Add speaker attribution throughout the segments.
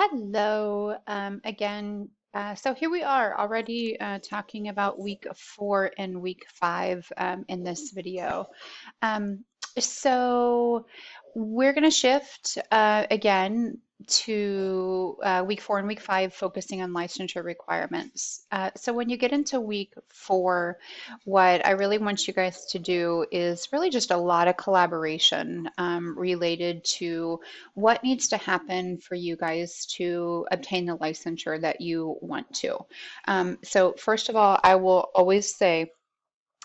Speaker 1: Hello, again. So here we are already talking about week 4 and week 5 in this video. Um, so we're going to shift again to week 4 and week 5, focusing on licensure requirements. So when you get into week 4, what I really want you guys to do is really just a lot of collaboration related to what needs to happen for you guys to obtain the licensure that you want to. So first of all, I will always say,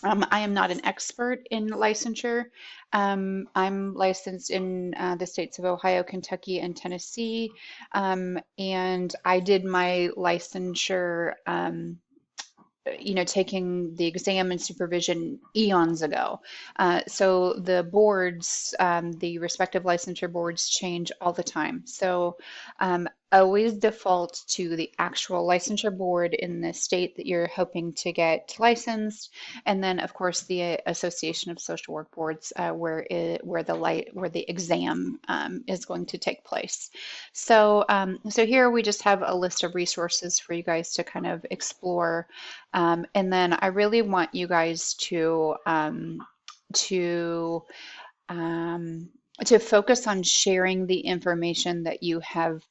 Speaker 1: I am not an expert in licensure. I'm licensed in the states of Ohio, Kentucky, and Tennessee. And I did my licensure, taking the exam and supervision eons ago. So the boards, the respective licensure boards change all the time. So always default to the actual licensure board in the state that you're hoping to get licensed, and then of course the Association of Social Work Boards, where the exam is going to take place. So here we just have a list of resources for you guys to kind of explore, and then I really want you guys to um, to focus on sharing the information that you have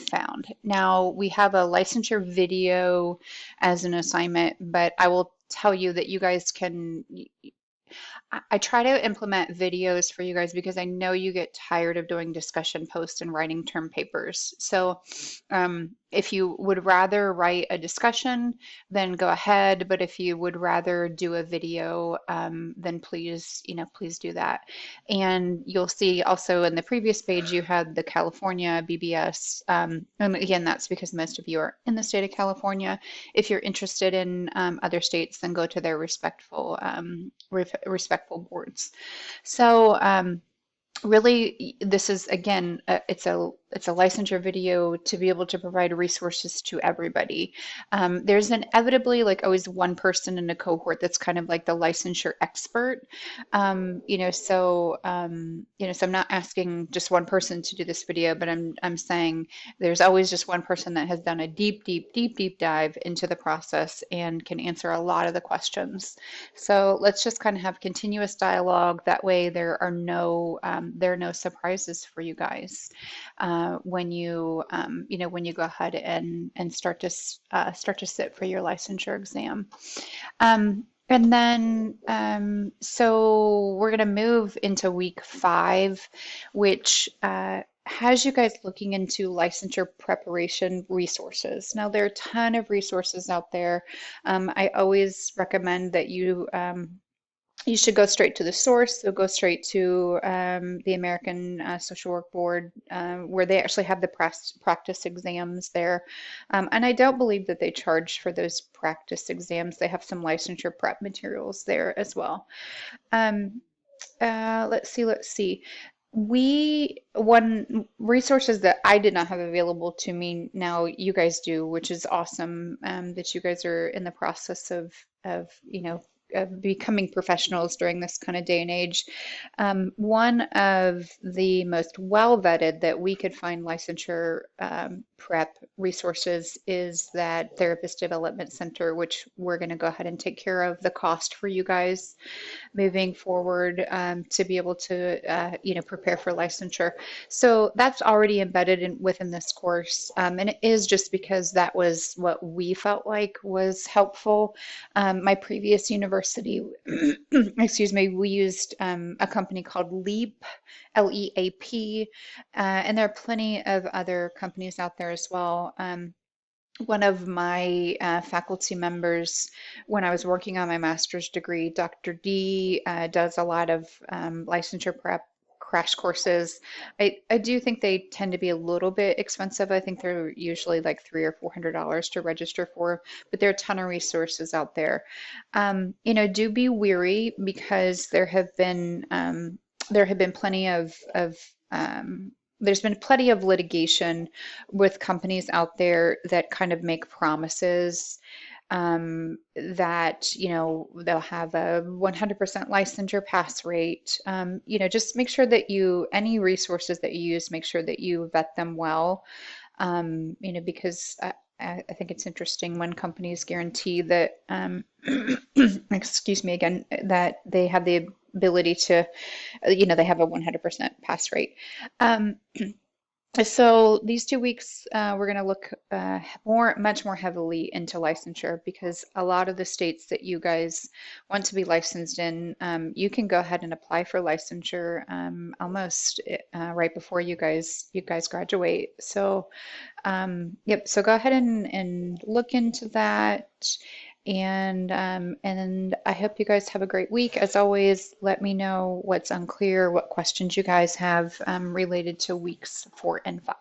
Speaker 1: found. Now, we have a licensure video as an assignment, but I will tell you that you guys can. I try to implement videos for you guys because I know you get tired of doing discussion posts and writing term papers. So if you would rather write a discussion, then go ahead. But if you would rather do a video, then please, please do that. And you'll see also in the previous page, you had the California BBS. And again, that's because most of you are in the state of California. If you're interested in other states, then go to their respectful boards. So really, this is again, it's a licensure video to be able to provide resources to everybody. There's inevitably like always one person in a cohort that's kind of like the licensure expert. So I'm not asking just one person to do this video, but I'm saying there's always just one person that has done a deep dive into the process and can answer a lot of the questions. So let's just kind of have continuous dialogue. That way, there are no surprises for you guys when you go ahead and start to sit for your licensure exam. And then, so we're going to move into week 5, which has you guys looking into licensure preparation resources. Now, there are a ton of resources out there. I always recommend that you should go straight to the source. So go straight to the American Social Work Board, where they actually have the practice exams there. And I don't believe that they charge for those practice exams. They have some licensure prep materials there as well. Um, let's see. One resources that I did not have available to me, now you guys do, which is awesome, that you guys are in the process of becoming professionals during this kind of day and age. One of the most well vetted that we could find licensure prep resources is that Therapist Development Center, which we're going to go ahead and take care of the cost for you guys moving forward, to be able to prepare for licensure. So that's already embedded within this course, and it is just because that was what we felt like was helpful. My previous university, excuse me, we used a company called LEAP, LEAP, and there are plenty of other companies out there as well. One of my faculty members, when I was working on my master's degree, Dr. D, does a lot of licensure prep crash courses. I do think they tend to be a little bit expensive. I think they're usually like $300 or $400 to register for, but there are a ton of resources out there. Do be weary because there have been plenty of there's been plenty of litigation with companies out there that kind of make promises, that they'll have a 100% licensure pass rate. Just make sure that any resources that you use, make sure that you vet them well. because I think it's interesting when companies guarantee that, excuse me again, that they have the ability to, they have a 100% pass rate. Um, so these 2 weeks, we're going to look much more heavily into licensure because a lot of the states that you guys want to be licensed in, you can go ahead and apply for licensure almost right before you guys graduate. So yep, so go ahead and look into that. And I hope you guys have a great week. As always, let me know what's unclear, what questions you guys have related to weeks 4 and 5.